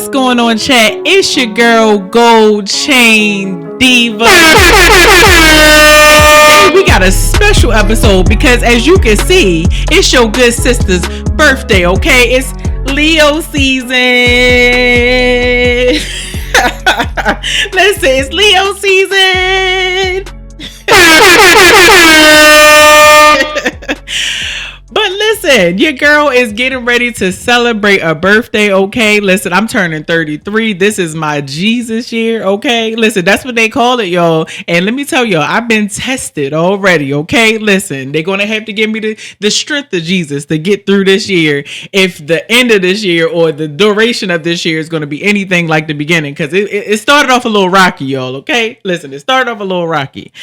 What's going on, chat? It's your girl, Gold Chain Diva. Today we got a special episode because, as you can see, it's your good sister's birthday, okay? It's Leo season. Listen, it's Leo season. But listen, your girl is getting ready to celebrate a birthday, okay? Listen, I'm turning 33. This is my Jesus year, okay? Listen, that's what they call it, y'all. And let me tell y'all, I've been tested already, okay? Listen, they're going to have to give me the strength of Jesus to get through this year if the end of this year or the duration of this year is going to be anything like the beginning, because it started off a little rocky, y'all, okay? Listen, it started off a little rocky.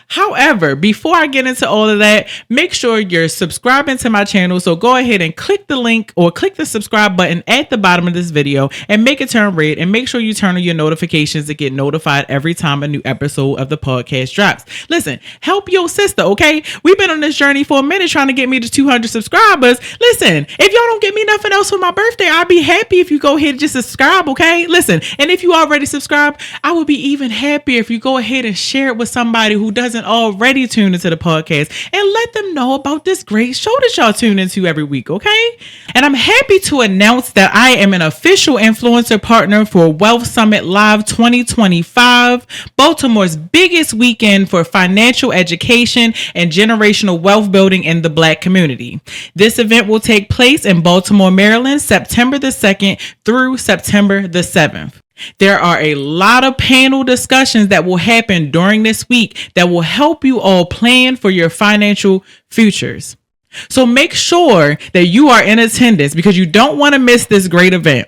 However, before I get into all of that, make sure you're subscribing to my channel. So go ahead and click the link or click the subscribe button at the bottom of this video and make it turn red, and make sure you turn on your notifications to get notified every time a new episode of the podcast drops. Listen, help your sister, okay? We've been on this journey for a minute trying to get me to 200 subscribers. Listen, if y'all don't get me nothing else for my birthday, I'd be happy if you go ahead and just subscribe, okay? Listen, and if you already subscribed, I would be even happier if you go ahead and share it with somebody who doesn't already tune into the podcast and let them know about this great show that y'all tune into every week, okay? And I'm happy to announce that I am an official influencer partner for Wealth Summit Live 2025, Baltimore's biggest weekend for financial education and generational wealth building in the Black community. This event will take place in Baltimore, Maryland, September the 2nd through September the 7th. There are a lot of panel discussions that will happen during this week that will help you all plan for your financial futures. So make sure that you are in attendance because you don't want to miss this great event.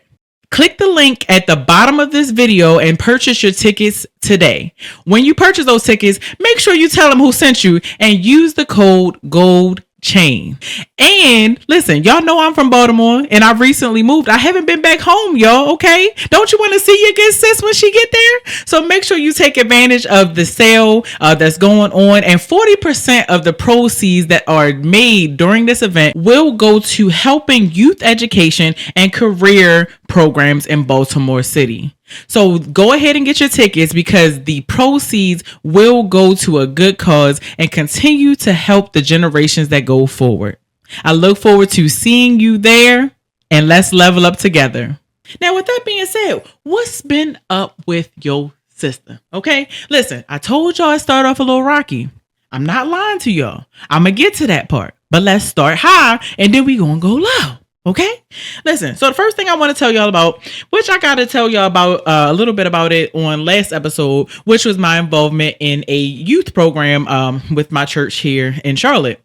Click the link at the bottom of this video and purchase your tickets today. When you purchase those tickets, make sure you tell them who sent you and use the code GOLDCHAIN. And listen, y'all know I'm from Baltimore and I recently moved. I haven't been back home, y'all, okay? Don't you want to see your good sis when she get there? So make sure you take advantage of the sale that's going on, and 40% of the proceeds that are made during this event will go to helping youth education and career programs in Baltimore City. So go ahead and get your tickets because the proceeds will go to a good cause and continue to help the generations that go forward. I look forward to seeing you there, and let's level up together. Now, with that being said, what's been up with your sister? Okay, listen, I told y'all it started off a little rocky. I'm not lying to y'all. I'm going to get to that part, but let's start high and then we going to go low. Okay, listen. So the first thing I want to tell y'all about, which I got to tell y'all about a little bit about it on last episode, which was my involvement in a youth program with my church here in Charlotte.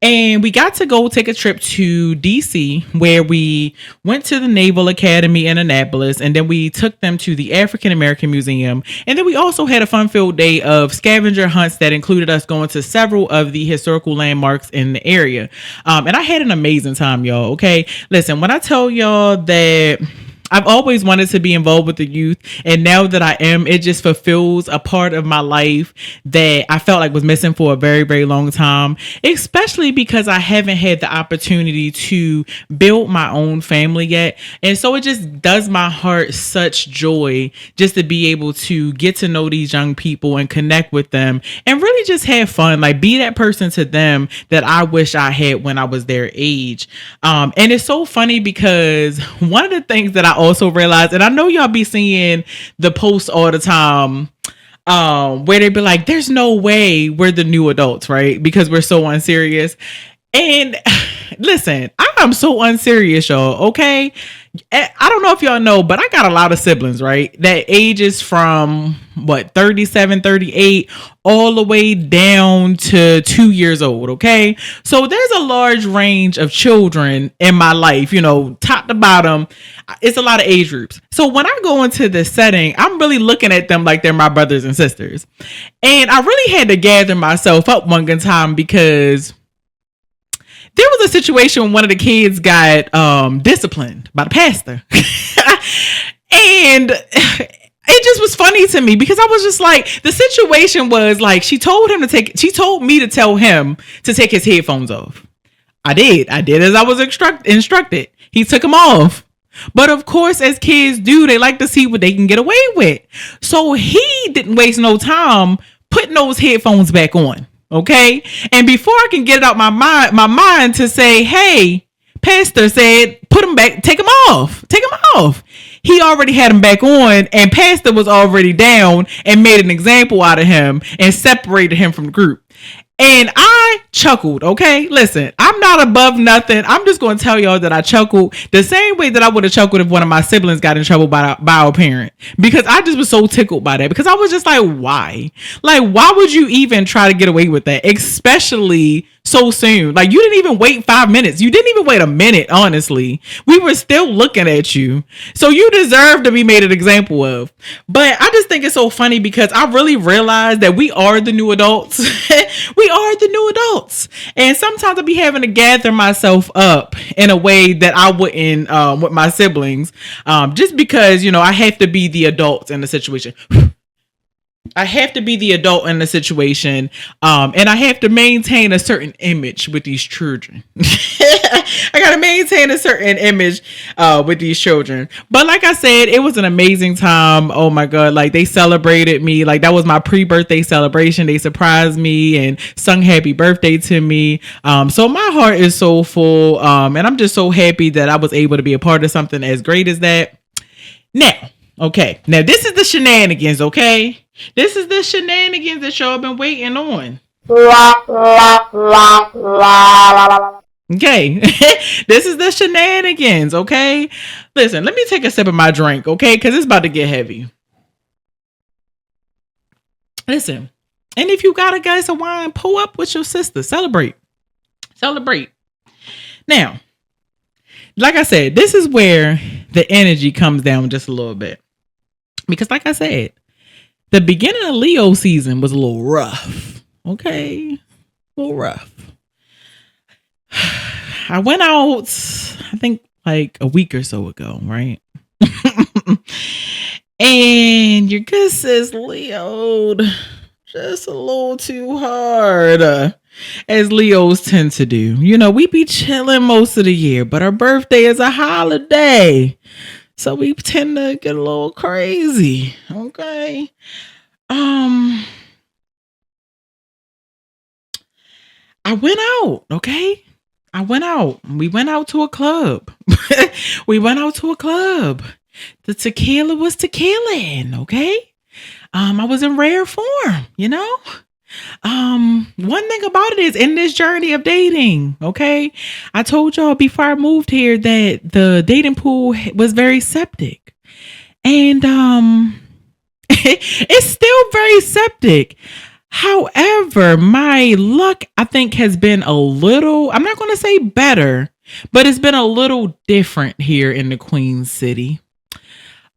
And we got to go take a trip to DC where we went to the Naval Academy in Annapolis, and then we took them to the African American Museum. And then we also had a fun-filled day of scavenger hunts that included us going to several of the historical landmarks in the area. And I had an amazing time, y'all. Okay, listen, when I tell y'all that I've always wanted to be involved with the youth, and now that I am, it just fulfills a part of my life that I felt like was missing for a very, very long time, especially because I haven't had the opportunity to build my own family yet. And so it just does my heart such joy just to be able to get to know these young people and connect with them and really just have fun, like be that person to them that I wish I had when I was their age. And it's so funny because one of the things that I also realized, and I know y'all be seeing the posts all the time where they be like, there's no way we're the new adults, right? Because we're so unserious. And listen, I am so unserious, y'all, okay? I don't know if y'all know, but I got a lot of siblings, right? That ages from 37, 38, all the way down to 2 years old, okay? So there's a large range of children in my life, you know, top to bottom. It's a lot of age groups. So when I go into this setting, I'm really looking at them like they're my brothers and sisters. And I really had to gather myself up one good time because there was a situation when one of the kids got disciplined by the pastor. And it just was funny to me because I was just like, the situation was like, she told me to tell him to take his headphones off. I did as I was instructed. He took them off. But of course, as kids do, they like to see what they can get away with. So he didn't waste no time putting those headphones back on. Okay. And before I can get it out my mind to say, hey, Pastor said, put them back, take them off, take them off. He already had him back on, and Pastor was already down and made an example out of him and separated him from the group. And I chuckled, okay? Listen, I'm not above nothing. I'm just going to tell y'all that I chuckled the same way that I would have chuckled if one of my siblings got in trouble by a parent. Because I just was so tickled by that. Because I was just like, why? Like, why would you even try to get away with that? Especially so soon. Like, you didn't even wait 5 minutes. You didn't even wait a minute, honestly. We were still looking at you. So you deserve to be made an example of. But I just think it's so funny because I really realized that we are the new adults. We are the new adults. And sometimes I be having to gather myself up in a way that I wouldn't with my siblings. Just because, I have to be the adult in the situation. I have to be the adult in the situation, and I have to maintain a certain image with these children. I got to maintain a certain image with these children. But like I said, it was an amazing time. Oh my God. Like, they celebrated me. Like, that was my pre-birthday celebration. They surprised me and sung happy birthday to me. So my heart is so full. And I'm just so happy that I was able to be a part of something as great as that. Now, this is the shenanigans, okay? This is the shenanigans that y'all been waiting on. Okay. This is the shenanigans, okay? Listen, let me take a sip of my drink, okay? Because it's about to get heavy. Listen, and if you got a glass of wine, pull up with your sister. Celebrate. Now, like I said, this is where the energy comes down just a little bit. Because like I said, the beginning of Leo season was a little rough. Okay. A little rough. I went out, I think like a week or so ago, right? And your good sis Leo'd just a little too hard. As Leos tend to do. We be chilling most of the year, but our birthday is a holiday. So we tend to get a little crazy. Okay. I went out, okay? We went out to a club. The tequila was tequilaing, okay? I was in rare form, One thing about it is in this journey of dating, okay? I told y'all before I moved here that the dating pool was very septic. And it's still very septic. However, my luck, I think, has been a little, I'm not going to say better, but it's been a little different here in the Queen City.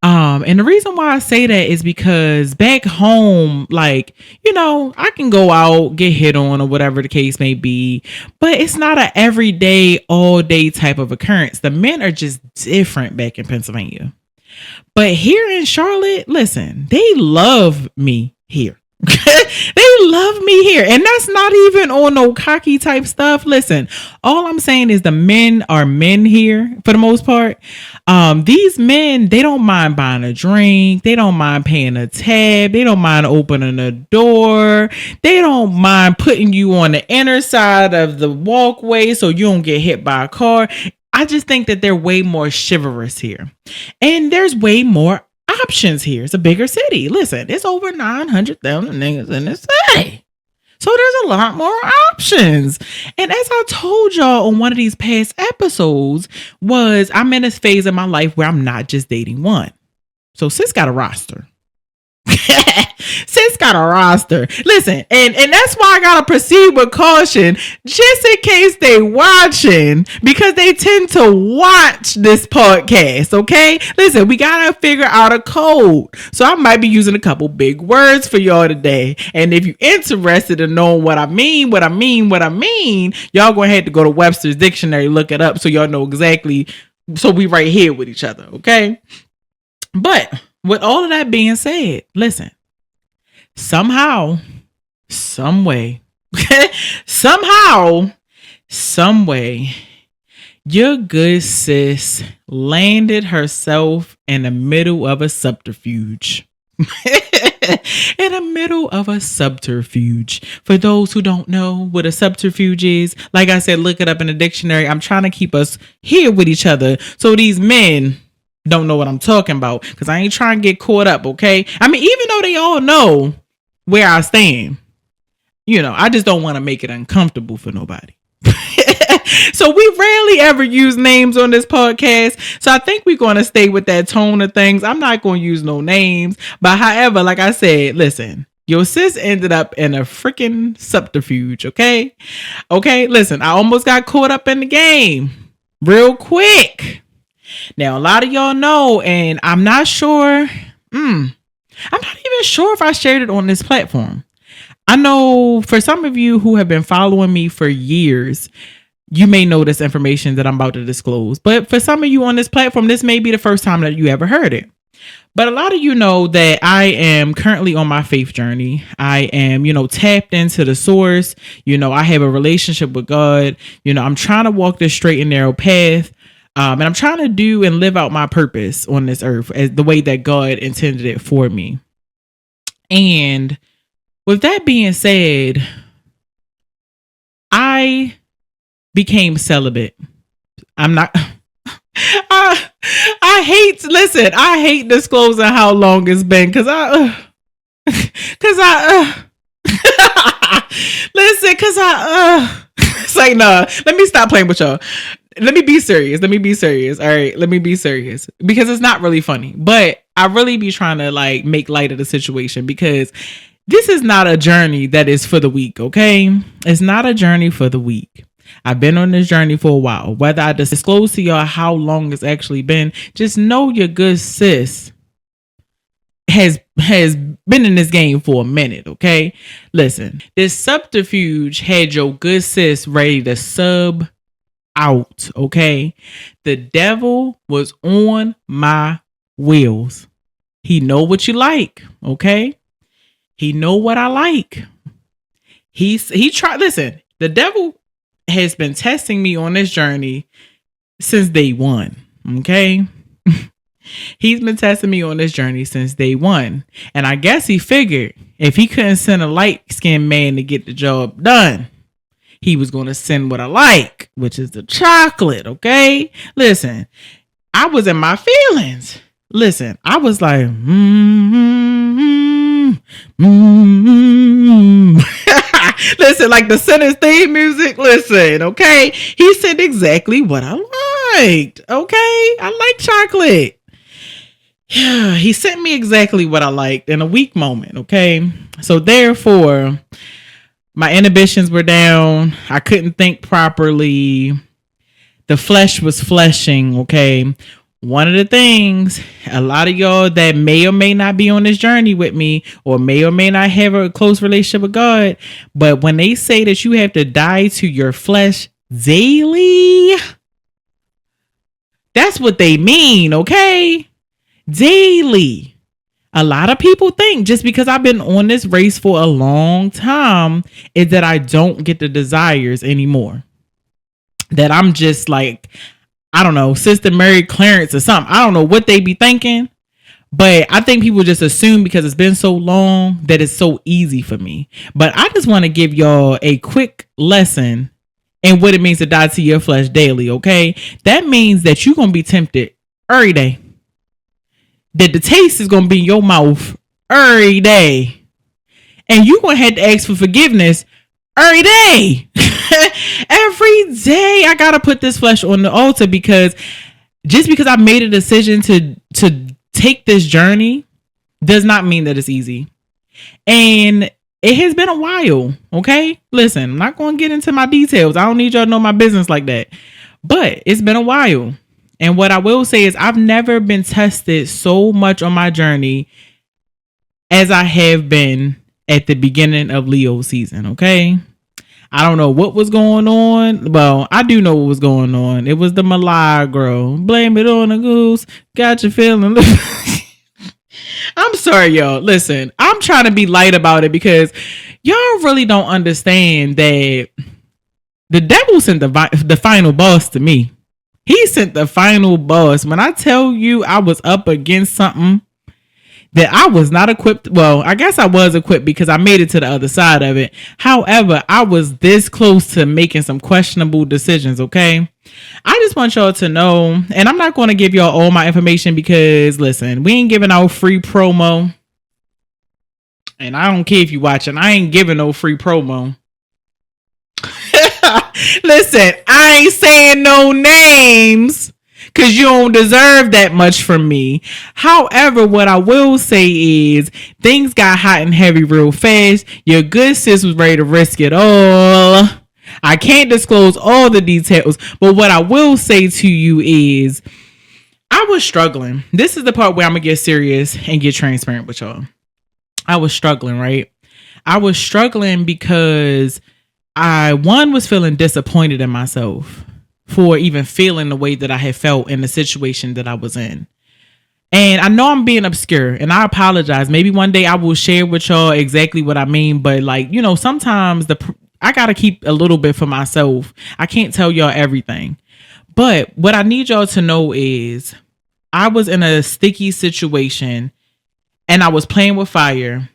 And the reason why I say that is because back home, like, I can go out, get hit on or whatever the case may be, but it's not an everyday, all day type of occurrence. The men are just different back in Pennsylvania. But here in Charlotte, listen, they love me here. They love me here. And that's not even on no cocky type stuff. Listen, all I'm saying is the men are men here for the most part. These men, they don't mind buying a drink. They don't mind paying a tab. They don't mind opening a door. They don't mind putting you on the inner side of the walkway so you don't get hit by a car. I just think that they're way more chivalrous here. And there's way more options here. It's a bigger city. Listen, it's over 900,000 niggas in the city. So there's a lot more options. And as I told y'all on one of these past episodes, I'm in this phase of my life where I'm not just dating one. So sis got a roster. Sis got a roster. Listen, and that's why I gotta proceed with caution, just in case they watching, because they tend to watch this podcast. Okay, listen, we gotta figure out a code. So I might be using a couple big words for y'all today. And if you're interested in knowing what I mean, y'all gonna have to go to Webster's Dictionary, look it up, so y'all know exactly. So we right here with each other. Okay, but with all of that being said, listen, somehow, some way, Your good sis landed herself in the middle of a subterfuge. In the middle of a subterfuge. For those who don't know what a subterfuge is, like I said, look it up in the dictionary. I'm trying to keep us here with each other so these men don't know what I'm talking about, because I ain't trying to get caught up, okay? I mean, even though they all know where I stand, I just don't want to make it uncomfortable for nobody. So we rarely ever use names on this podcast. So I think we're going to stay with that tone of things. I'm not going to use no names. But however, like I said, listen, your sis ended up in a freaking subterfuge. Okay. Okay. Listen, I almost got caught up in the game real quick. Now, a lot of y'all know, and I'm not sure. I'm not even sure if I shared it on this platform. I know for some of you who have been following me for years, you may know this information that I'm about to disclose. But for some of you on this platform, this may be the first time that you ever heard it. But a lot of you know that I am currently on my faith journey. I am, tapped into the source. I have a relationship with God. I'm trying to walk this straight and narrow path. And I'm trying to do and live out my purpose on this earth as the way that God intended it for me. And with that being said, I became celibate. I'm not. I hate disclosing how long it's been because it's like, nah, let me stop playing with y'all. Let me be serious. All right. Let me be serious because it's not really funny, but I really be trying to like make light of the situation because this is not a journey that is for the weak. Okay. It's not a journey for the weak. I've been on this journey for a while. Whether I disclose to y'all how long it's actually been, just know your good sis has been in this game for a minute, okay? Listen, this subterfuge had your good sis ready to sub out, okay? The devil was on my wheels. He know what you like, okay? He know what I like. He tried. Listen, the devil has been testing me on this journey since day one. Okay. He's been testing me on this journey since day one. And I guess he figured if he couldn't send a light-skinned man to get the job done, he was going to send what I like, which is the chocolate. Okay. Listen, I was in my feelings. Listen, I was like, Listen, like the Sinner's theme music. Listen, okay. He said exactly what I liked. Okay. I like chocolate. Yeah, he sent me exactly what I liked in a weak moment. Okay. So therefore, my inhibitions were down. I couldn't think properly. The flesh was fleshing. Okay. One of the things, a lot of y'all that may or may not be on this journey with me or may not have a close relationship with God, but when they say that you have to die to your flesh daily, that's what they mean, okay? Daily. A lot of people think just because I've been on this race for a long time is that I don't get the desires anymore. That I'm just like, I don't know, Sister Mary Clarence or something. I don't know what they be thinking, but I think people just assume because it's been so long that it's so easy for me. But I just want to give y'all a quick lesson in what it means to die to your flesh daily, okay? That means that you're going to be tempted every day. That the taste is going to be in your mouth every day. And you're going to have to ask for forgiveness every day. Every day I gotta put this flesh on the altar because just because I made a decision to take this journey does not mean that it's easy. And it has been a while. Okay. Listen, I'm not going to get into my details. I don't need y'all to know my business like that, but it's been a while. And what I will say is I've never been tested so much on my journey as I have been at the beginning of Leo season. Okay. I don't know what was going on. Well, I do know what was going on. It was the Milagro. Blame it on the goose. Got you feeling. I'm sorry, y'all. Listen, I'm trying to be light about it because y'all really don't understand that the devil sent the final boss to me. He sent the final boss. When I tell you I was up against something that I was not equipped. Well, I guess I was equipped because I made it to the other side of it. However, I was this close to making some questionable decisions, okay? I just want y'all to know, and I'm not going to give y'all all my information because, listen, we ain't giving out free promo. And I don't care if you watching. I ain't giving no free promo. Listen, I ain't saying no names because you don't deserve that much from me. However, what I will say is things got hot and heavy real fast. Your good sis was ready to risk it all. I can't disclose all the details, but what I will say to you is I was struggling. This is the part where I'm going to get serious and get transparent with y'all. I was struggling, right? I was struggling because I was feeling disappointed in myself for even feeling the way that I had felt in the situation that I was in. And I know I'm being obscure and I apologize. Maybe one day I will share with y'all exactly what I mean. But sometimes I got to keep a little bit for myself. I can't tell y'all everything. But what I need y'all to know is I was in a sticky situation and I was playing with fire.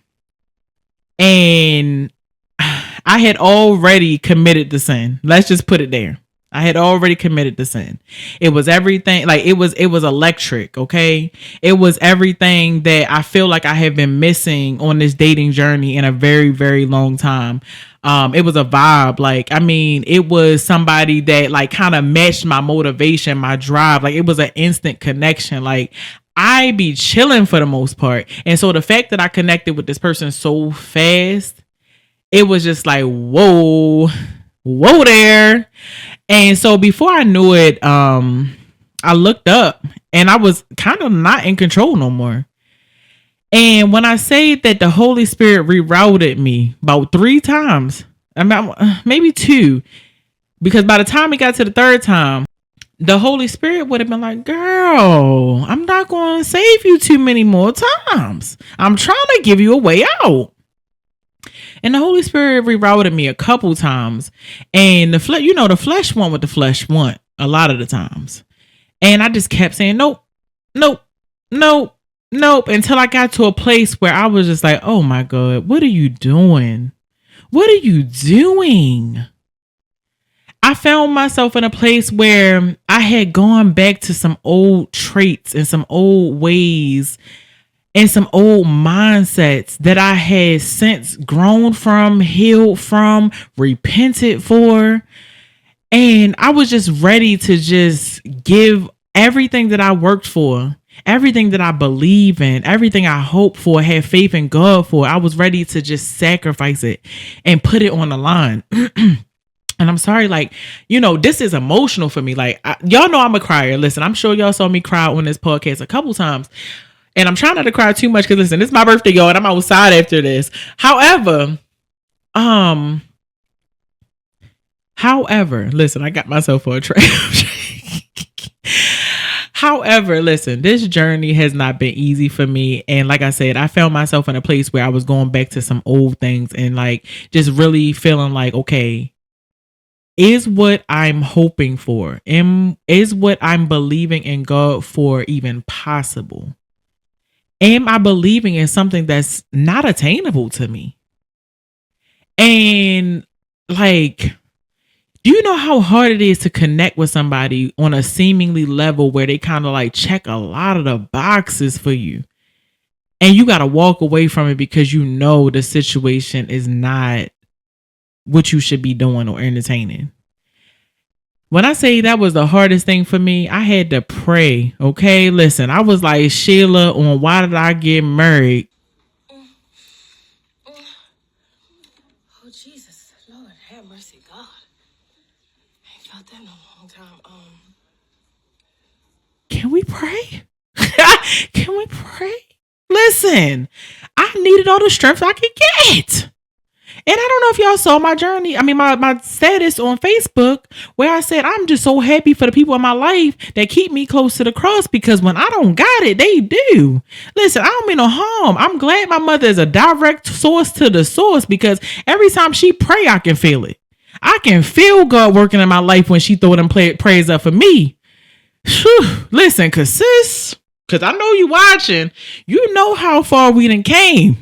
And I had already committed the sin. Let's just put it there. I had already committed the sin. It was everything. Like it was electric. Okay. It was everything that I feel like I have been missing on this dating journey in a very, very long time. It was a vibe. It was somebody that kind of matched my motivation, my drive. It was an instant connection. I be chilling for the most part. And so the fact that I connected with this person so fast, it was just like, whoa there. And so before I knew it, I looked up and I was kind of not in control no more. And when I say that the Holy Spirit rerouted me about 3 times, maybe 2, because by the time it got to the 3rd time, the Holy Spirit would have been like, girl, I'm not going to save you too many more times. I'm trying to give you a way out. And the Holy Spirit rerouted me a couple times. And the flesh want what the flesh want a lot of the times. And I just kept saying, nope, until I got to a place where I was just like, oh my God, what are you doing? What are you doing? I found myself in a place where I had gone back to some old traits and some old ways and some old mindsets that I had since grown from, healed from, repented for. And I was just ready to just give everything that I worked for, everything that I believe in, everything I hope for, had faith in God for. I was ready to just sacrifice it and put it on the line. And I'm sorry, this is emotional for me. Y'all know I'm a crier. Listen, I'm sure y'all saw me cry on this podcast a couple times. And I'm trying not to cry too much because, listen, it's my birthday, y'all, and I'm outside after this. However, listen, I got myself for a trap. However, listen, this journey has not been easy for me. And like I said, I found myself in a place where I was going back to some old things and just really feeling like, okay, is what I'm hoping for, is what I'm believing in God for even possible? Am I believing in something that's not attainable to me? And do you know how hard it is to connect with somebody on a seemingly level where they kind of check a lot of the boxes for you? And you got to walk away from it because you know the situation is not what you should be doing or entertaining. When I say that was the hardest thing for me, I had to pray. Okay, listen, I was like Sheila on Why Did I Get Married? Oh, Jesus, Lord, have mercy, God. I ain't felt that in a long time. Can we pray? Can we pray? Listen, I needed all the strength I could get. And I don't know if y'all saw my journey. My status on Facebook where I said, I'm just so happy for the people in my life that keep me close to the cross, because when I don't got it, they do. Listen, I don't mean no harm. I'm glad my mother is a direct source to the source, because every time she pray, I can feel it. I can feel God working in my life when she throw them prayers up for me. Listen, cause sis, cause I know you watching, you know how far we done came.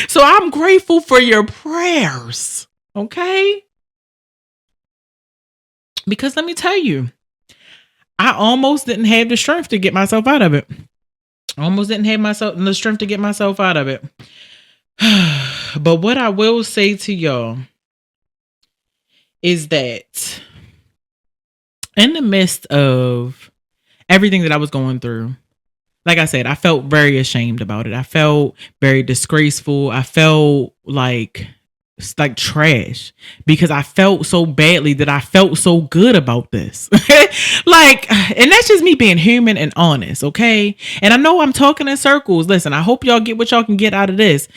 So I'm grateful for your prayers. Okay? Because let me tell you, I almost didn't have the strength to get myself out of it. Almost didn't have myself the strength to get myself out of it. But what I will say to y'all is that in the midst of everything that I was going through, like I said, I felt very ashamed about it. I felt very disgraceful. I felt like trash because I felt so badly that I felt so good about this. Like, and that's just me being human and honest, okay? And I know I'm talking in circles. Listen, I hope y'all get what y'all can get out of this.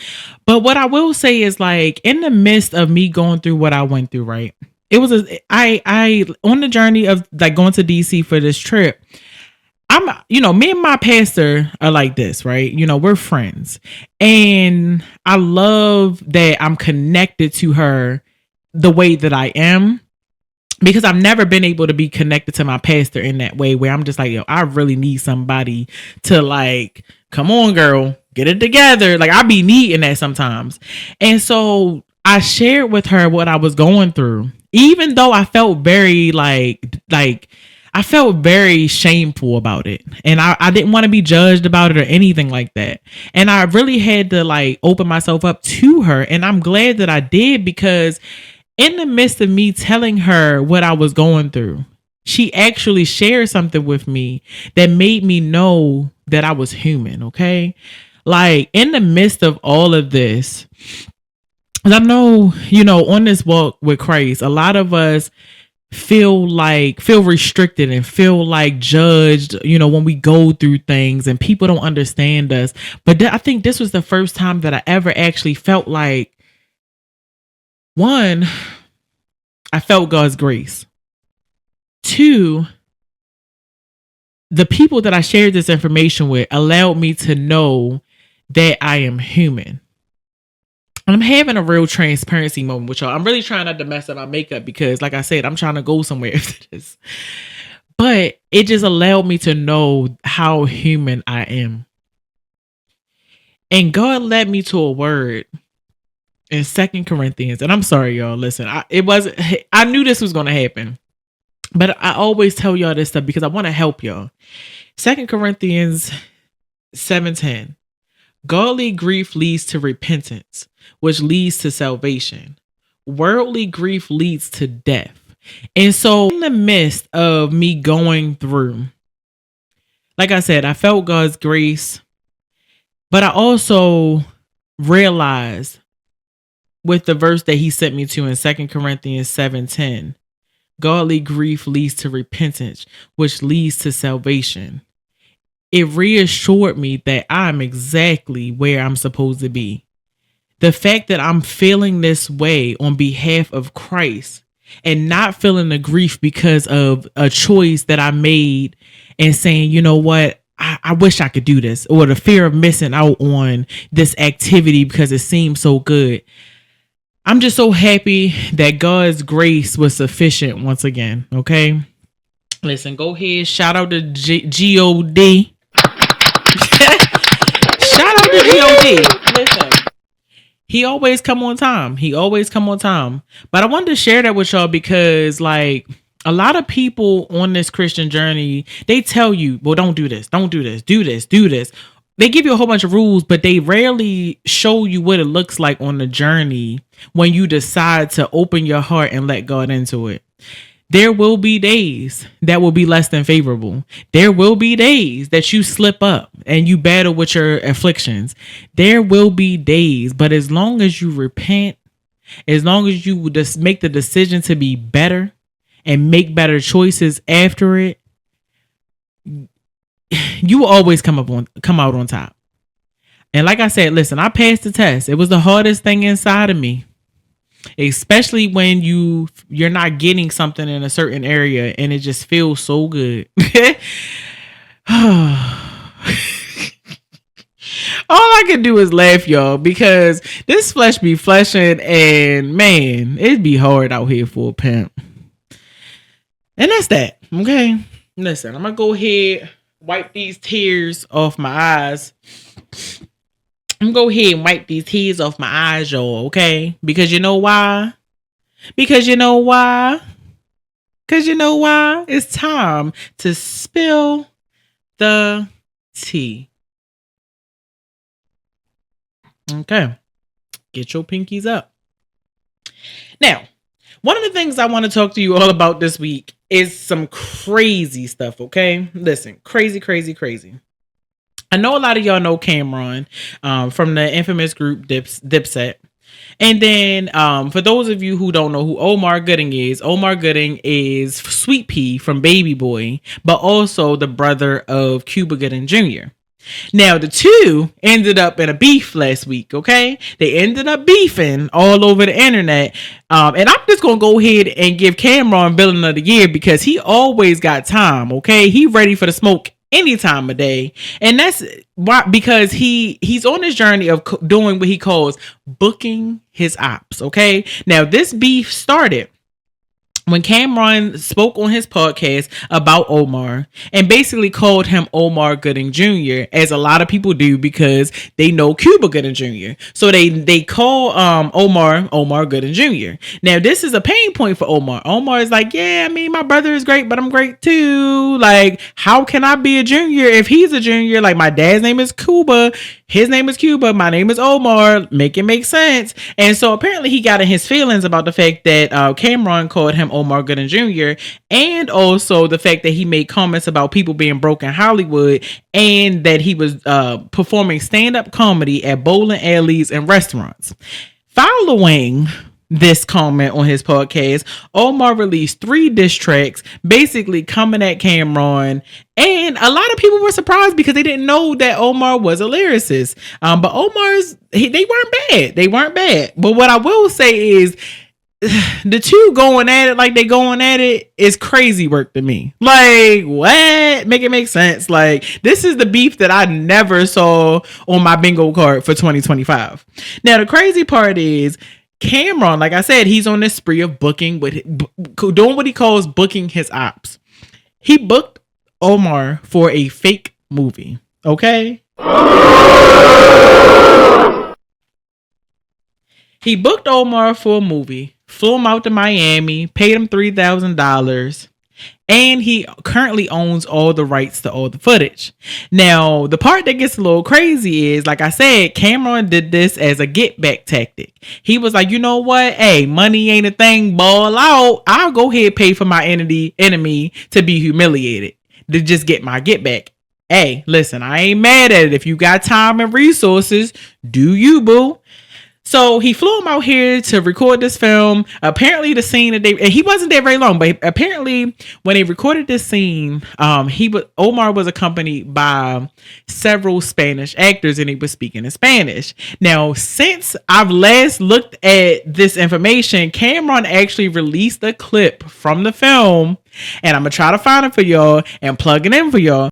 But what I will say is, like, in the midst of me going through what I went through, right? It was I on the journey of like going to DC for this trip. Me and my pastor are like this, right? We're friends. And I love that I'm connected to her the way that I am, because I've never been able to be connected to my pastor in that way where I'm just like, yo, I really need somebody to like, come on, girl, get it together. Like, I be needing that sometimes. And so I shared with her what I was going through, even though I felt very I felt very shameful about it. And I didn't want to be judged about it or anything like that. And I really had to like open myself up to her. And I'm glad that I did, because in the midst of me telling her what I was going through, she actually shared something with me that made me know that I was human. Okay. Like, in the midst of all of this, I know, on this walk with Christ, a lot of us feel restricted and feel like judged, when we go through things and people don't understand us. But I think this was the first time that I ever actually felt like, one, I felt God's grace. Two, the people that I shared this information with allowed me to know that I am human. And I'm having a real transparency moment with y'all. I'm really trying not to mess up my makeup because, like I said, I'm trying to go somewhere after this. But it just allowed me to know how human I am. And God led me to a word in 2 Corinthians. And I'm sorry, y'all. Listen, I knew this was going to happen. But I always tell y'all this stuff because I want to help y'all. 2 Corinthians 7:10. Godly grief leads to repentance, which leads to salvation. Worldly grief leads to death. And so in the midst of me going through, like I said, I felt God's grace, but I also realized with the verse that he sent me to in 2 Corinthians 7:10, godly grief leads to repentance, which leads to salvation. It reassured me that I'm exactly where I'm supposed to be. The fact that I'm feeling this way on behalf of Christ and not feeling the grief because of a choice that I made and saying, you know what, I wish I could do this, or the fear of missing out on this activity because it seems so good. I'm just so happy that God's grace was sufficient once again. Okay. Listen, go ahead. Shout out to G-O-D. Shout out to G-O-D. Listen, he always come on time. But I wanted to share that with y'all because, like, a lot of people on this Christian journey, they tell you, well, don't do this, do this. They give you a whole bunch of rules, but they rarely show you what it looks like on the journey when you decide to open your heart and let God into it. There will be days that will be less than favorable. There will be days that you slip up and you battle with your afflictions. There will be days, but as long as you repent, as long as you just make the decision to be better and make better choices after it, you will always come out on top. And like I said, listen, I passed the test. It was the hardest thing inside of me. Especially when you're not getting something in a certain area and it just feels so good. All I can do is laugh, y'all, because this flesh be fleshing, and man, it'd be hard out here for a pimp. And that's that. Okay. Listen, I'm gonna go ahead, wipe these tears off my eyes. I'm gonna go ahead and wipe these tears off my eyes, y'all, okay? Because you know why? Because you know why? Because you know why? It's time to spill the tea. Okay. Get your pinkies up. Now, one of the things I want to talk to you all about this week is some crazy stuff, okay? Listen, crazy, crazy, crazy. I know a lot of y'all know Cameron from the infamous group Dipset. And then for those of you who don't know who Omar Gooding is Sweet Pea from Baby Boy, but also the brother of Cuba Gooding Jr. Now, the two ended up in a beef last week, okay? They ended up beefing all over the internet. And I'm just going to go ahead and give Cameron Villain of the Year because he always got time, okay? He ready for the smoke any time of day. And that's why, because he's on this journey of doing what he calls booking his ops, okay? Now, this beef started when Cameron spoke on his podcast about Omar and basically called him Omar Gooding Jr., as a lot of people do because they know Cuba Gooding Jr. So they call Omar Gooding Jr. Now, this is a pain point for Omar. Omar is like, yeah, I mean, my brother is great, but I'm great too. Like, how can I be a junior if he's a junior? Like, my dad's name is Cuba. His name is Cuba. My name is Omar. Make it make sense. And so apparently he got in his feelings about the fact that Cameron called him Omar Gooding Jr. and also the fact that he made comments about people being broke in Hollywood and that he was performing stand-up comedy at bowling alleys and restaurants. Following this comment on his podcast, Omar released 3 diss tracks basically coming at Cameron, and a lot of people were surprised because they didn't know that Omar was a lyricist. But they weren't bad. But what I will say is the two going at it like they going at it is crazy work to me. Like, what? Make it make sense. Like, this is the beef that I never saw on my bingo card for 2025. Now, the crazy part is Cameron, like I said, he's on this spree of doing what he calls booking his ops. He booked Omar for a fake movie. Okay? He booked Omar for a movie, flew him out to Miami, paid him $3,000, and he currently owns all the rights to all the footage. Now, the part that gets a little crazy is, like I said, Cameron did this as a get back tactic. He was like, you know what? Hey, money ain't a thing. Ball out. I'll go ahead and pay for my enemy to be humiliated, to just get my get back. Hey, listen, I ain't mad at it. If you got time and resources, do you, boo? So he flew him out here to record this film. Apparently the scene that he wasn't there very long, but apparently when they recorded this scene, Omar was accompanied by several Spanish actors and he was speaking in Spanish. Now, since I've last looked at this information, Cameron actually released a clip from the film, and I'm going to try to find it for y'all and plug it in for y'all.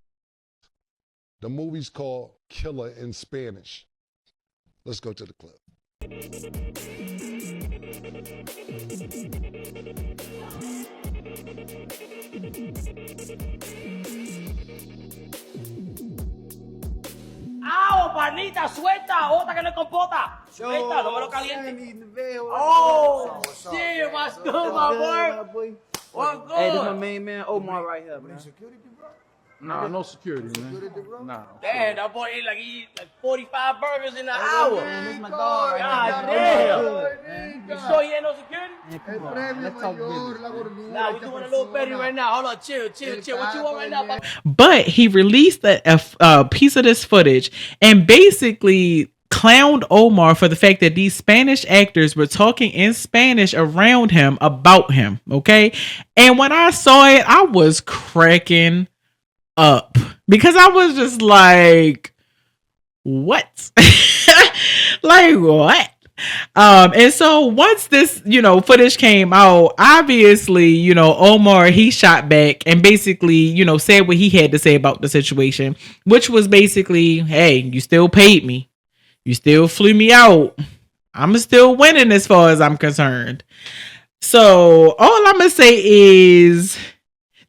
The movie's called Killer in Spanish. Let's go to the clip. ¡Au, panita, suelta! ¡Otra que no es compota! Suelta, no me lo calientes. Oh, shit, what's good, my boy? What's good? Hey, this my main man, Omar, right here, man. Nah, no security, man. Nah. Damn, that boy ate like 45 burgers in an hour. Man, this my dog right God here. damn. You sure he ain't no security? Man, come on, let's talk business. Nah, we doing a little better right now. Hold on, chill. What you want right now, Papa? But he released a piece of this footage and basically clowned Omar for the fact that these Spanish actors were talking in Spanish around him about him. Okay. And when I saw it, I was cracking up because I was just like, what? Like, what? And so once this, footage came out, obviously, Omar, he shot back and basically, said what he had to say about the situation, which was basically, hey, you still paid me. You still flew me out. I'm still winning as far as I'm concerned. So all I'm going to say is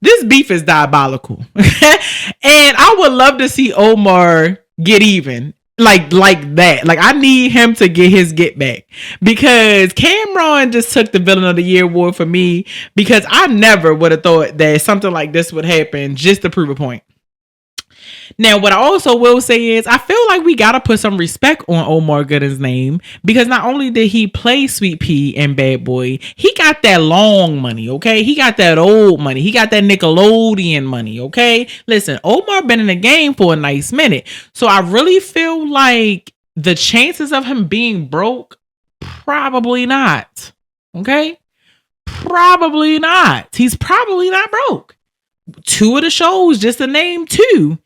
This beef is diabolical. And I would love to see Omar get even. Like that. Like I need him to get his get back. Because Cameron just took the Villain of the Year award for me. Because I never would have thought that something like this would happen just to prove a point. Now, what I also will say is I feel like we got to put some respect on Omar Gooding's name because not only did he play Sweet Pea and Bad Boy, he got that long money, okay? He got that old money. He got that Nickelodeon money, okay? Listen, Omar been in the game for a nice minute. So I really feel like the chances of him being broke, probably not, okay? Probably not. He's probably not broke. 2 of the shows, just to name 2,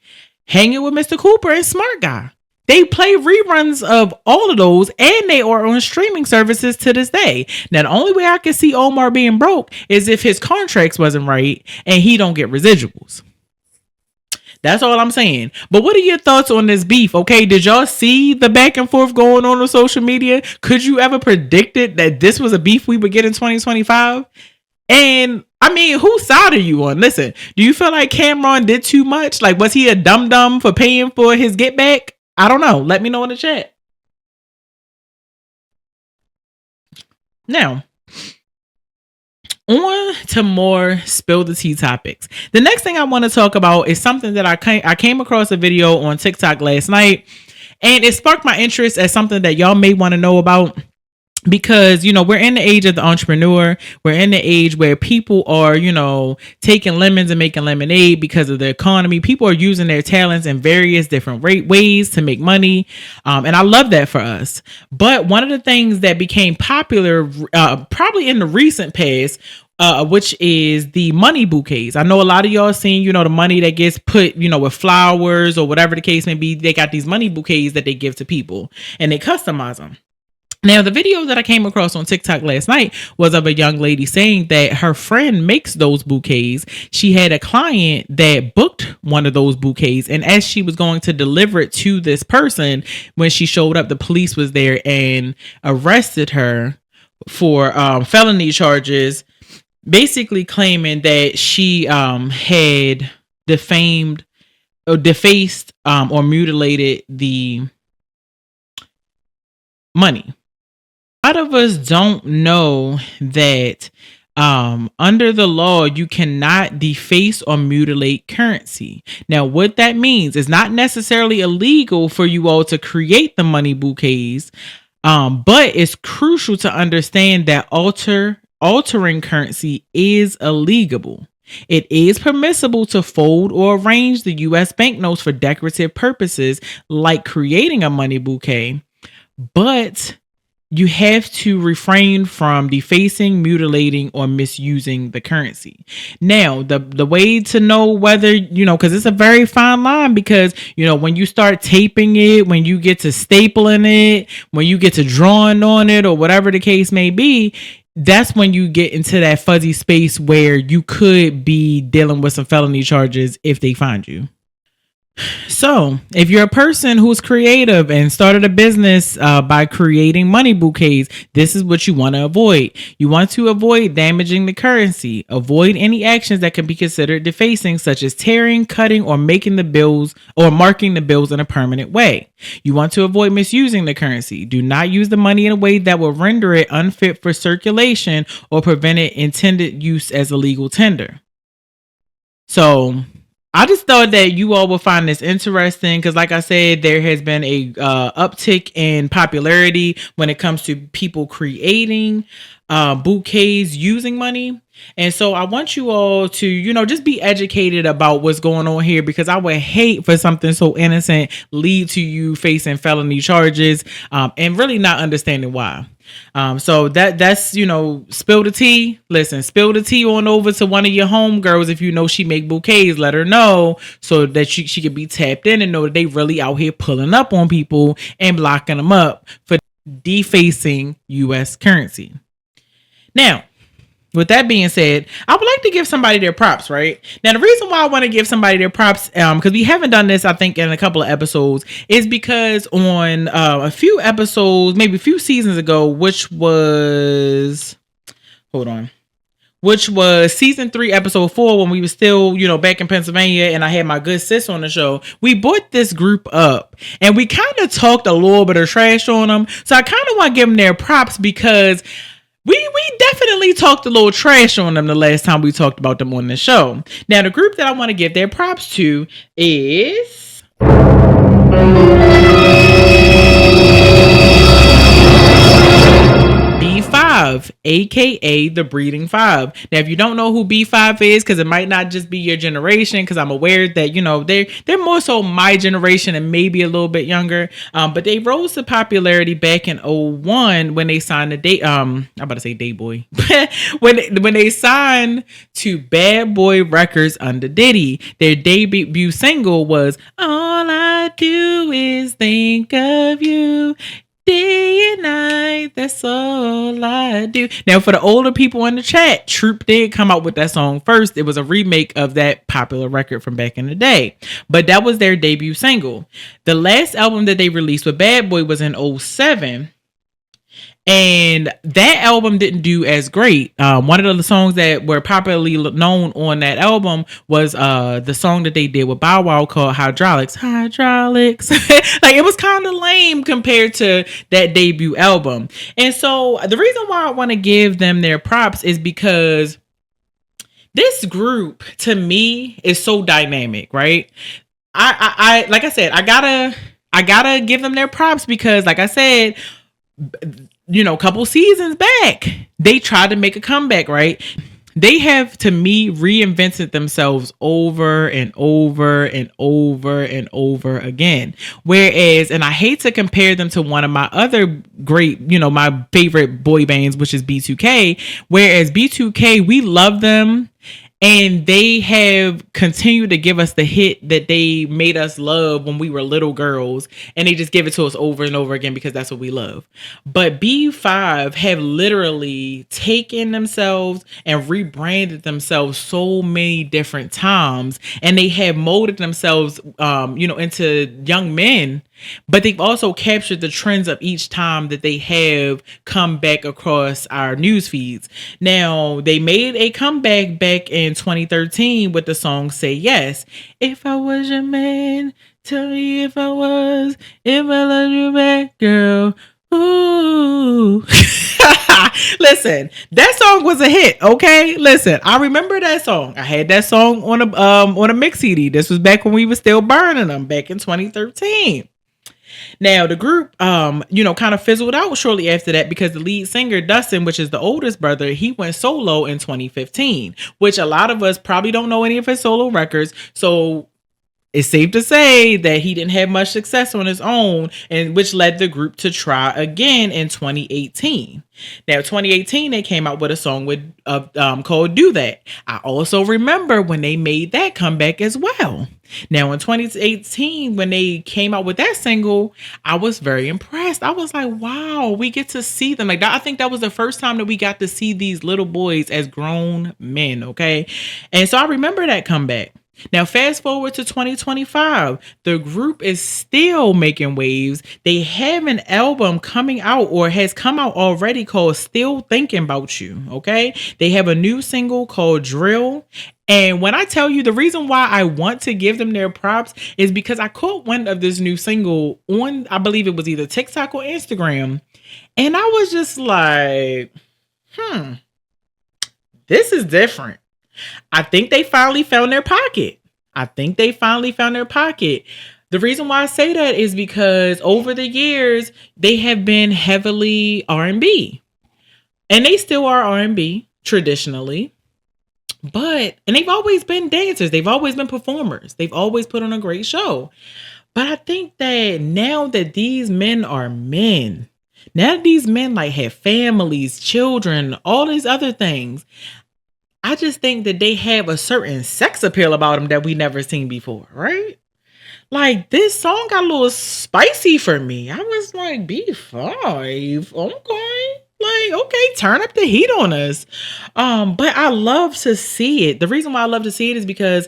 Hanging with Mr. Cooper and Smart Guy. They play reruns of all of those and they are on streaming services to this day. Now, the only way I can see Omar being broke is if his contracts wasn't right and he don't get residuals. That's all I'm saying. But what are your thoughts on this beef? Okay, did y'all see the back and forth going on social media? Could you ever predicted that this was a beef we would get in 2025? And I mean, whose side are you on? Listen, do you feel like Cameron did too much? Like, was he a dum-dum for paying for his get back? I don't know. Let me know in the chat. Now, on to more spill the tea topics. The next thing I want to talk about is something that I came across a video on TikTok last night, and it sparked my interest as something that y'all may want to know about. Because, you know, we're in the age of the entrepreneur. We're in the age where people are, you know, taking lemons and making lemonade because of the economy. People are using their talents in various different ways to make money. And I love that for us. But one of the things that became popular probably in the recent past, which is the money bouquets. I know a lot of y'all seen, you know, the money that gets put, you know, with flowers or whatever the case may be. They got these money bouquets that they give to people and they customize them. Now, the video that I came across on TikTok last night was of a young lady saying that her friend makes those bouquets. She had a client that booked one of those bouquets, and as she was going to deliver it to this person, when she showed up, the police was there and arrested her for felony charges, basically claiming that she had defamed or defaced or mutilated the money. A lot of us don't know that under the law, you cannot deface or mutilate currency. Now, what that means is not necessarily illegal for you all to create the money bouquets, but it's crucial to understand that altering currency is illegal. It is permissible to fold or arrange the U.S. banknotes for decorative purposes, like creating a money bouquet, but you have to refrain from defacing, mutilating, or misusing the currency. Now, the way to know whether, you know, because it's a very fine line, because, you know, when you start taping it, when you get to stapling it, when you get to drawing on it, or whatever the case may be, that's when you get into that fuzzy space where you could be dealing with some felony charges if they find you. So, if you're a person who's creative and started a business by creating money bouquets, this is what you want to avoid. You want to avoid damaging the currency. Avoid any actions that can be considered defacing, such as tearing, cutting, or making the bills or marking the bills in a permanent way. You want to avoid misusing the currency. Do not use the money in a way that will render it unfit for circulation or prevent it intended use as a legal tender. So, I just thought that you all will find this interesting because, like I said, there has been a uptick in popularity when it comes to people creating bouquets using money. And so I want you all to, you know, just be educated about what's going on here, because I would hate for something so innocent lead to you facing felony charges and really not understanding why. So that's, you know, spill the tea. Listen, spill the tea on over to one of your homegirls. If you know she make bouquets, let her know so that she could be tapped in and know that they really out here pulling up on people and blocking them up for defacing U.S. currency. Now, with that being said, I would like to give somebody their props, right? Now, the reason why I want to give somebody their props, because we haven't done this, I think, in a couple of episodes, is because on a few episodes, maybe a few seasons ago, which was which was season 3, episode 4, when we were still, back in Pennsylvania, and I had my good sis on the show. We brought this group up, and we kind of talked a little bit of trash on them. So I kind of want to give them their props because we definitely talked a little trash on them the last time we talked about them on the show. Now, the group that I want to give their props to is B5, aka the Breeding Five. Now, if you don't know who B5 is, because it might not just be your generation, because I'm aware that they're more so my generation and maybe a little bit younger. But they rose to popularity back in 2001 when they signed I'm about to say Day Boy. when they signed to Bad Boy Records under Diddy. Their debut single was "All I Do Is Think of You." Day and night, that's all I do. Now, for the older people in the chat, Troop did come out with that song first. It was a remake of that popular record from back in the day. But that was their debut single. The last album that they released with Bad Boy was in 2007. And that album didn't do as great. One of the songs that were popularly known on that album was the song that they did with Bow Wow called Hydraulics. Like, it was kind of lame compared to that debut album. And so the reason why I want to give them their props is because this group, to me, is so dynamic, right? I like I said, I gotta give them their props because, like I said, a couple seasons back, they tried to make a comeback, right? They have, to me, reinvented themselves over and over and over and over again. Whereas, and I hate to compare them to one of my other great, my favorite boy bands, which is B2K. Whereas B2K, we love them. And they have continued to give us the hit that they made us love when we were little girls. And they just give it to us over and over again because that's what we love. But B5 have literally taken themselves and rebranded themselves so many different times. And they have molded themselves, into young men. But they've also captured the trends of each time that they have come back across our news feeds. Now, they made a comeback back in 2013 with the song Say Yes. If I was your man, tell me if I loved you back, girl. Ooh. Listen, that song was a hit, okay? Listen, I remember that song. I had that song on a mix CD. This was back when we were still burning them back in 2013. Now, the group, kind of fizzled out shortly after that because the lead singer, Dustin, which is the oldest brother, he went solo in 2015, which a lot of us probably don't know any of his solo records. So it's safe to say that he didn't have much success on his own, and which led the group to try again in 2018. Now, 2018, they came out with a song called Do That. I also remember when they made that comeback as well. Now, in 2018, when they came out with that single, I was very impressed. I was like, wow, we get to see them. Like, I think that was the first time that we got to see these little boys as grown men, okay? And so I remember that comeback. Now, fast forward to 2025, the group is still making waves. They have an album coming out or has come out already called Still Thinking About You, okay? They have a new single called Drill. And when I tell you the reason why I want to give them their props is because I caught one of this new single on, I believe it was either TikTok or Instagram. And I was just like, this is different. I think they finally found their pocket. The reason why I say that is because over the years, they have been heavily R&B. And they still are R&B traditionally. And they've always been dancers. They've always been performers. They've always put on a great show. But I think that now that these men are men, now that these men have families, children, all these other things, I just think that they have a certain sex appeal about them that we never seen before, right? Like, this song got a little spicy for me. I was like, B5, okay. Like, okay, turn up the heat on us. But I love to see it. The reason why I love to see it is because,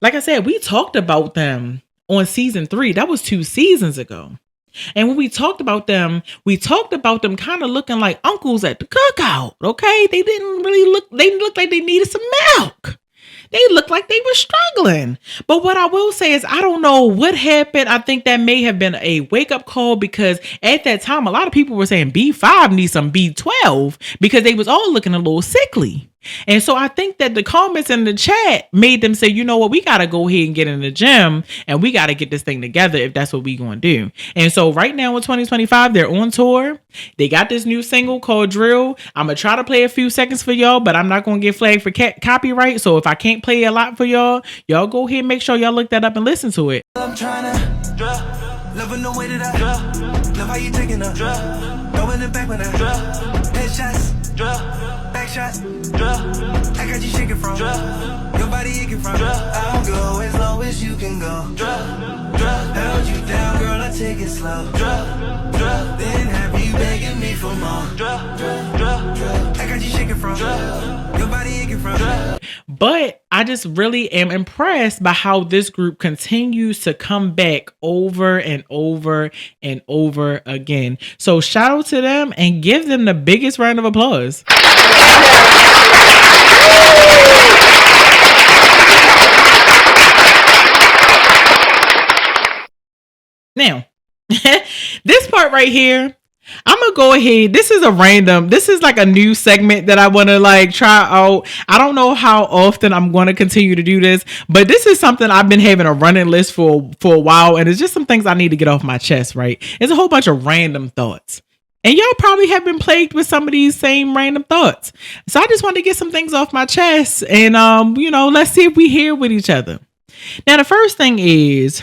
like I said, we talked about them on season 3. That was 2 seasons ago. And when we talked about them kind of looking like uncles at the cookout. Okay. They didn't look like they needed some milk. They looked like they were struggling. But what I will say is, I don't know what happened. I think that may have been a wake up call, because at that time, a lot of people were saying B5 needs some B12 because they was all looking a little sickly. And so I think that the comments in the chat made them say, you know what, we got to go ahead and get in the gym and we got to get this thing together if that's what we going to do. And so right now in 2025, they're on tour. They got this new single called Drill. I'm going to try to play a few seconds for y'all, but I'm not going to get flagged for copyright. So if I can't play a lot for y'all go ahead and make sure y'all look that up and listen to it. I'm trying to love in the way that I love how you taking up, going in back when I headshots, back shots, I got you shaking from your body aching from. I'll go as low as you can go. Held you down, girl, I take it slow. Then have you begging me for more. I got you shaking from your body aching from. But I just really am impressed by how this group continues to come back over and over and over again. So shout out to them and give them the biggest round of applause. Now, this part right here, I'm gonna go ahead. This is like a new segment that I want to like try out. I don't know how often I'm going to continue to do this, but this is something I've been having a running list for a while, and it's just some things I need to get off my chest, right? It's a whole bunch of random thoughts. And y'all probably have been plagued with some of these same random thoughts. So I just want to get some things off my chest, and let's see if we hear with each other. Now, the first thing is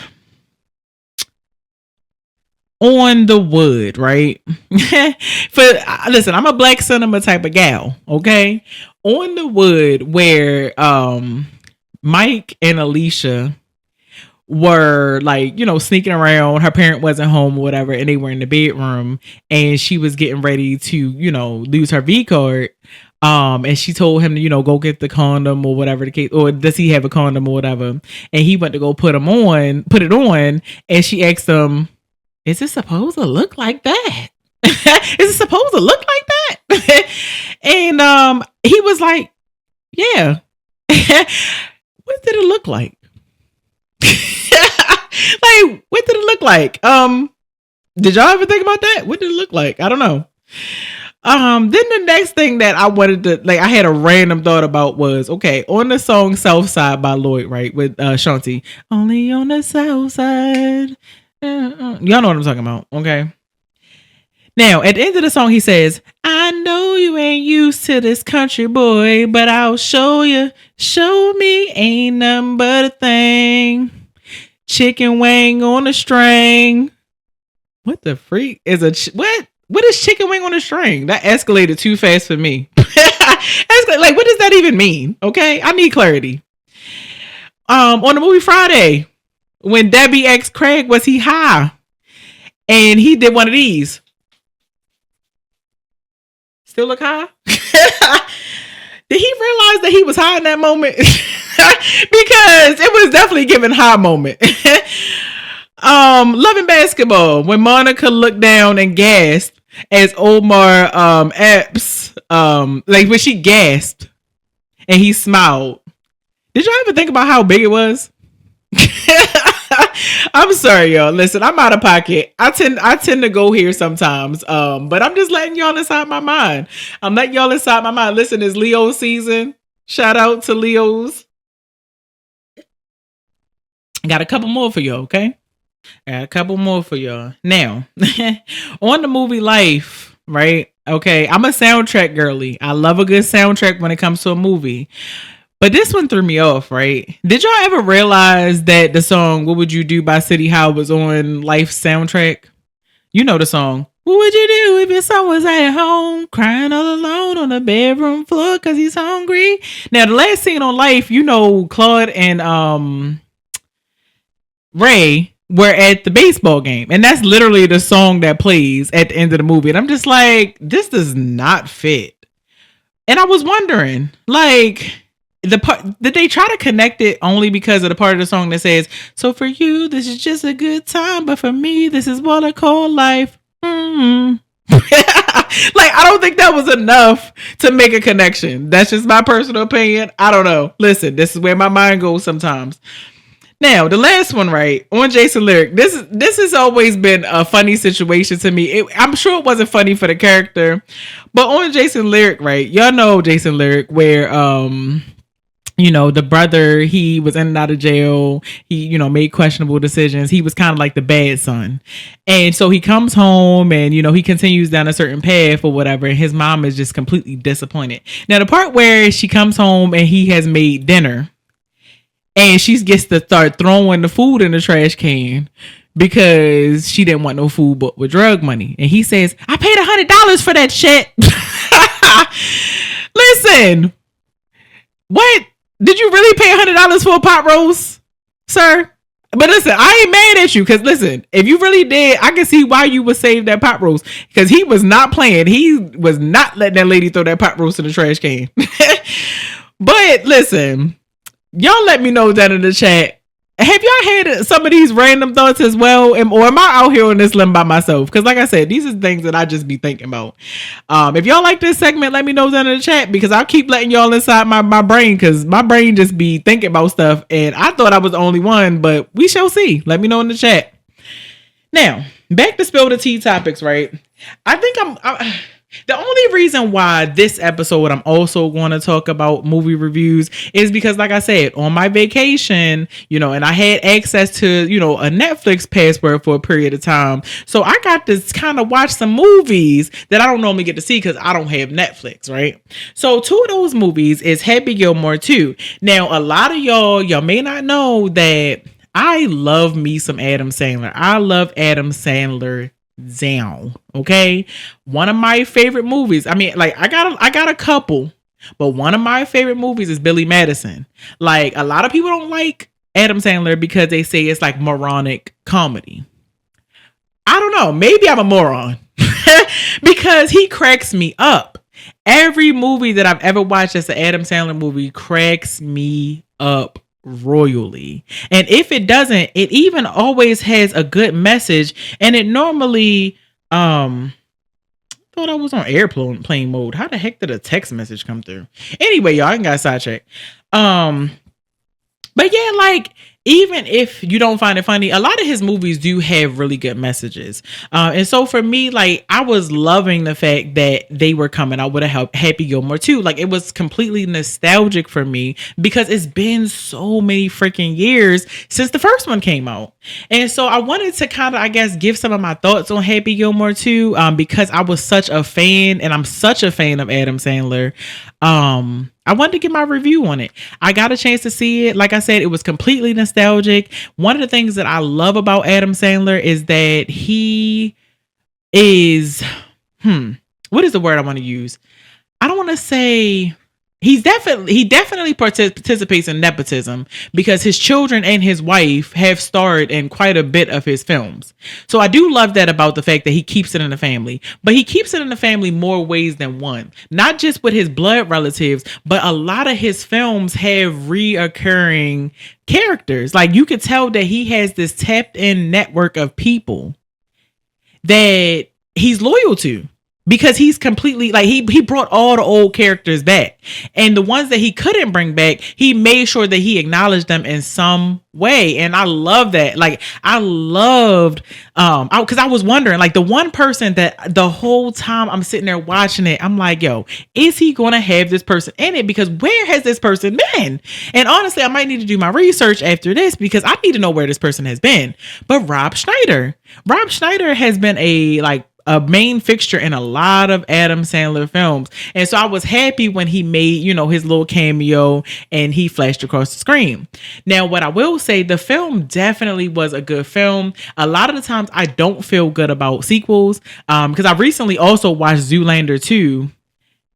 on the wood, right? Listen, I'm a black cinema type of gal, okay? On the wood, where Mike and Alicia were like, sneaking around. Her parent wasn't home or whatever, and they were in the bedroom, and she was getting ready to, lose her V card. And she told him to, go get the condom or whatever the case, or does he have a condom or whatever? And he went to go put it on, and she asked him, is it supposed to look like that? Is it supposed to look like that? And he was like, yeah. What did it look like? Like, what did it look like? Did y'all ever think about that? What did it look like? I don't know. Then the next thing that I wanted to, I had a random thought about was, okay, on the song South Side by Lloyd, right, with Shanti, only on the South Side. Y'all know what I'm talking about, okay? Now, at the end of the song, he says, I know you ain't used to this country boy, but I'll show you. Show me ain't nothing but a thing. Chicken wing on a string. What the freak is what? What is chicken wing on a string? That escalated too fast for me. Like, what does that even mean? Okay, I need clarity. On the movie Friday, when Debbie asked Craig, was he high? And he did one of these. Still look high? Did he realize that he was high in that moment? Because it was definitely giving high moment. Loving Basketball, when Monica looked down and gasped as Omar Epps, when she gasped and he smiled. Did y'all ever think about how big it was? I'm sorry, y'all. Listen, I'm out of pocket. I tend to go here sometimes. But I'm just letting y'all inside my mind. I'm letting y'all inside my mind. Listen, it's Leo season. Shout out to Leos. I got a couple more for y'all, okay? Now, on the movie Life, right? Okay, I'm a soundtrack girly. I love a good soundtrack when it comes to a movie. But this one threw me off, right? Did y'all ever realize that the song What Would You Do by City Hall was on Life's soundtrack? You know the song. What would you do if your son was at home crying all alone on the bedroom floor because he's hungry? Now, the last scene on Life, Claude and Ray were at the baseball game. And that's literally the song that plays at the end of the movie. And I'm just like, this does not fit. And I was wondering, the part that they try to connect it only because of the part of the song that says, "So for you, this is just a good time, but for me, this is what I call life." Like, I don't think that was enough to make a connection. That's just my personal opinion. I don't know. Listen, this is where my mind goes sometimes. Now, the last one, right, on Jason Lyric. This has always been a funny situation to me. I'm sure it wasn't funny for the character, but on Jason Lyric, right, y'all know Jason Lyric, where the brother, he was in and out of jail. He, made questionable decisions. He was kind of like the bad son. And so he comes home and, he continues down a certain path or whatever. And his mom is just completely disappointed. Now, the part where she comes home and he has made dinner and she gets to start throwing the food in the trash can because she didn't want no food but with drug money. And he says, "I paid $100 for that shit." Listen, what? Did you really pay $100 for a pot roast, sir? But listen, I ain't mad at you because listen, if you really did, I can see why you would save that pot roast because he was not playing. He was not letting that lady throw that pot roast in the trash can. But listen, y'all let me know down in the chat. Have y'all had some of these random thoughts as well? Or am I out here on this limb by myself? Because like I said, these are things that I just be thinking about. If y'all like this segment, let me know down in the chat because I'll keep letting y'all inside my brain because my brain just be thinking about stuff. And I thought I was the only one, but we shall see. Let me know in the chat. Now, back to Spill the Tea topics, right? I think the only reason why this episode I'm also going to talk about movie reviews is because, like I said, on my vacation, and I had access to, a Netflix password for a period of time. So I got to kind of watch some movies that I don't normally get to see because I don't have Netflix, right? So 2 of those movies is Happy Gilmore 2. Now, a lot of y'all may not know that I love me some Adam Sandler. I love Adam Sandler down. Okay, one of my favorite movies. I mean, like I got a couple, but one of my favorite movies is Billy Madison. Like, a lot of people don't like Adam Sandler because they say it's like moronic comedy. I don't know. Maybe I'm a moron because he cracks me up. Every movie that I've ever watched that's an Adam Sandler movie cracks me up royally. And if it doesn't, it even always has a good message. And it normally, thought I was on airplane mode. How the heck did a text message come through? Anyway, y'all, I got sidetracked. But yeah, like, even if you don't find it funny, a lot of his movies do have really good messages. And so for me, like, I was loving the fact that they were coming out with a Happy Gilmore 2. Like, it was completely nostalgic for me because it's been so many freaking years since the first one came out. And so I wanted to kind of, I guess, give some of my thoughts on Happy Gilmore 2 because I was such a fan, and I'm such a fan of Adam Sandler. I wanted to get my review on it. I got a chance to see it. Like I said, it was completely nostalgic. One of the things that I love about Adam Sandler is that he is, what is the word I want to use? I don't want to say he definitely participates in nepotism because his children and his wife have starred in quite a bit of his films. So I do love that about the fact that he keeps it in the family, but he keeps it in the family more ways than one, not just with his blood relatives, but a lot of his films have reoccurring characters. Like, you could tell that he has this tapped in network of people that he's loyal to. Because he's completely, like, he brought all the old characters back. And the ones that he couldn't bring back, he made sure that he acknowledged them in some way. And I love that. Like, I loved, because I was wondering, like, the one person that the whole time I'm sitting there watching it, I'm like, yo, is he going to have this person in it? Because where has this person been? And honestly, I might need to do my research after this because I need to know where this person has been. But Rob Schneider has been a main fixture in a lot of Adam Sandler films. And so I was happy when he made, his little cameo and he flashed across the screen. Now, what I will say, the film definitely was a good film. A lot of the times I don't feel good about sequels because I recently also watched Zoolander 2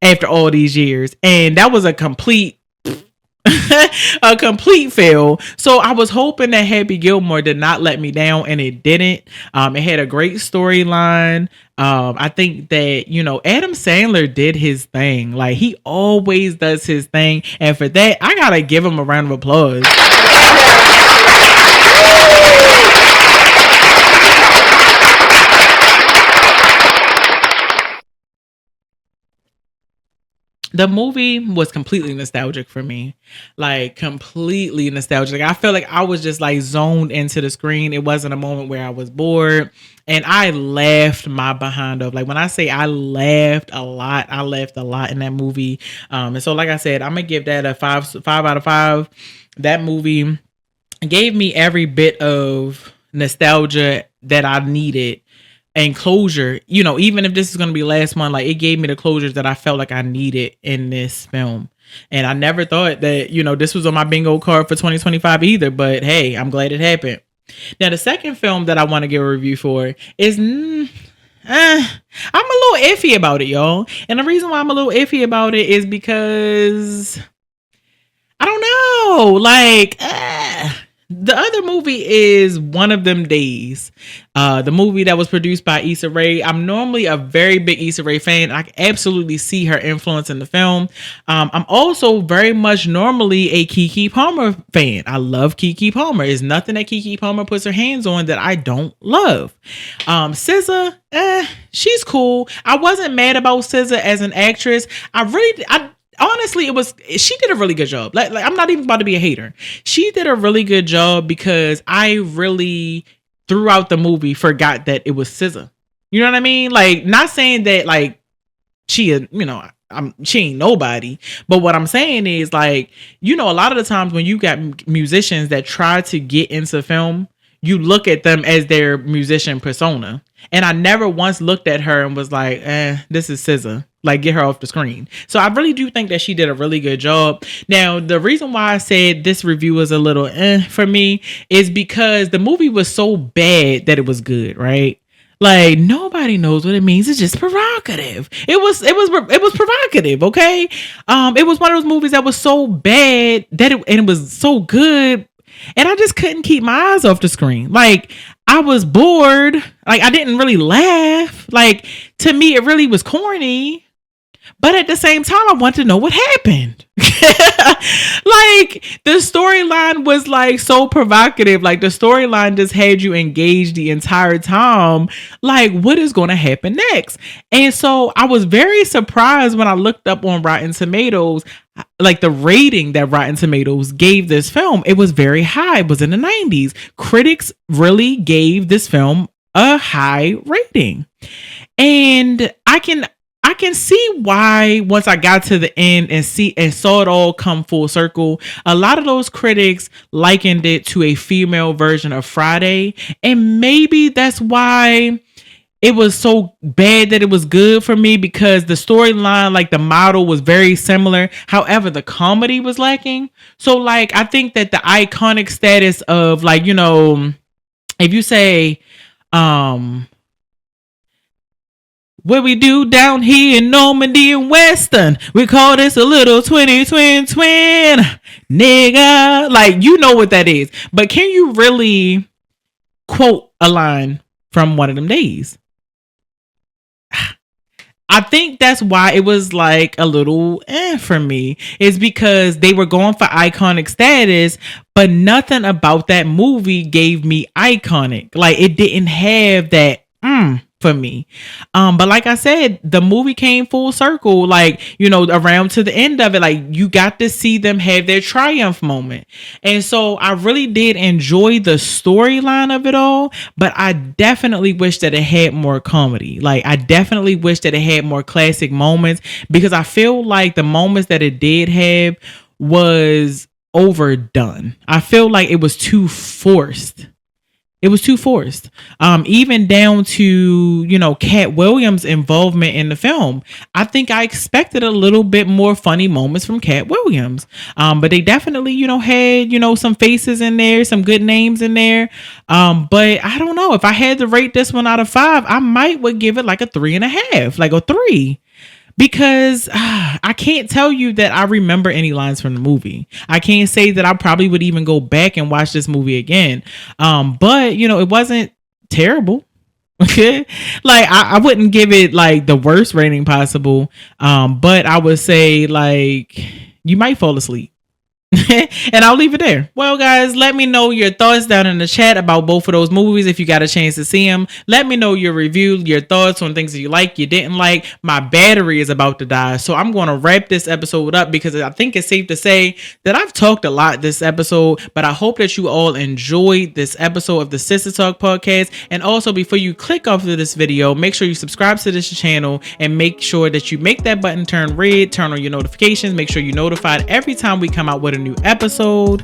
after all these years. And that was a complete A complete fail. So I was hoping that Happy Gilmore did not let me down, and it didn't. It had a great storyline. I think that, Adam Sandler did his thing. Like, he always does his thing. And for that, I gotta give him a round of applause. The movie was completely nostalgic for me, like completely nostalgic. I felt like I was just like zoned into the screen. It wasn't a moment where I was bored, and I laughed my behind off. Like, when I say I laughed a lot in that movie. And so, like I said, I'm gonna give that a five out of 5. That movie gave me every bit of nostalgia that I needed and closure, even if this is going to be last month, like, it gave me the closures that I felt like I needed in this film. And I never thought that, this was on my bingo card for 2025 either, but hey, I'm glad it happened. Now, the second film that I want to give a review for is, I'm a little iffy about it, y'all. And the reason why I'm a little iffy about it is because I don't know, like, the other movie is One of Them Days, the movie that was produced by Issa Rae. I'm normally a very big Issa Rae fan. I can absolutely see her influence in the film. I'm also very much normally a Keke Palmer fan. I love Keke Palmer. There's nothing that Keke Palmer puts her hands on that I don't love. SZA, she's cool. I wasn't mad about SZA as an actress. Honestly, she did a really good job. Like, I'm not even about to be a hater. She did a really good job because I really, throughout the movie, forgot that it was SZA. You know what I mean? Like, not saying that like she ain't nobody, but what I'm saying is, like, a lot of the times when you got musicians that try to get into film, you look at them as their musician persona. And I never once looked at her and was like, this is SZA. Like, get her off the screen. So I really do think that she did a really good job. Now, the reason why I said this review was a little for me is because the movie was so bad that it was good, right? Like, nobody knows what it means. It's just provocative. It was provocative, okay? It was one of those movies that was so bad that it was so good, and I just couldn't keep my eyes off the screen. Like, I was bored. Like, I didn't really laugh. Like, to me, it really was corny. But at the same time, I wanted to know what happened. Like, the storyline was like so provocative. Like, the storyline just had you engaged the entire time. Like, what is going to happen next? And so I was very surprised when I looked up on Rotten Tomatoes, like the rating that Rotten Tomatoes gave this film. It was very high. It was in the 90s. Critics really gave this film a high rating. And I can see why, once I got to the end and saw it all come full circle, a lot of those critics likened it to a female version of Friday. And maybe that's why it was so bad that it was good for me, because the storyline, like the model, was very similar. However, the comedy was lacking. So, like, I think that the iconic status of, like, if you say, what we do down here in Normandy and Western, we call this a little 20 twin, nigga. Like, you know what that is. But can you really quote a line from One of Them Days? I think that's why it was like a little for me, is because they were going for iconic status, but nothing about that movie gave me iconic. Like, it didn't have that for me. But like I said, the movie came full circle, like, around to the end of it. Like, you got to see them have their triumph moment. And so I really did enjoy the storyline of it all, but I definitely wish that it had more comedy. Like, I definitely wish that it had more classic moments, because I feel like the moments that it did have was overdone. I feel like it was too forced. It was too forced. Even down to, Cat Williams' involvement in the film. I think I expected a little bit more funny moments from Cat Williams. But they definitely, had, some faces in there, some good names in there. But I don't know. If I had to rate this one out of 5, I would give it like a 3.5, like a 3. Because I can't tell you that I remember any lines from the movie. I can't say that I probably would even go back and watch this movie again. But you know, it wasn't terrible. Okay, like I wouldn't give it like the worst rating possible. But I would say like you might fall asleep. And I'll leave it there. Well, guys, let me know your thoughts down in the chat about both of those movies if you got a chance to see them. Let me know your review, your thoughts on things that you like, you didn't like. My battery is about to die, so I'm going to wrap this episode up because I think it's safe to say that I've talked a lot this episode, but I hope that you all enjoyed this episode of the Sistah Talk podcast. And also, before you click off of this video, make sure you subscribe to this channel and make sure that you make that button turn red, turn on your notifications, make sure you're notified every time we come out with a new episode,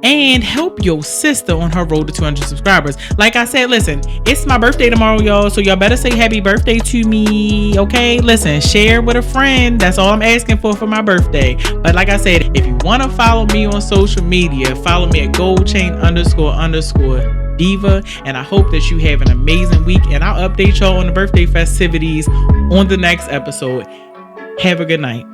and help your sister on her road to 200 subscribers. Like I said, listen, it's my birthday tomorrow, y'all, so y'all better say happy birthday to me. Okay, listen, share with a friend. That's all I'm asking for my birthday. But like I said, if you want to follow me on social media, follow me at goldchain__diva. And I hope that you have an amazing week, and I'll update y'all on the birthday festivities on the next episode. Have a good night.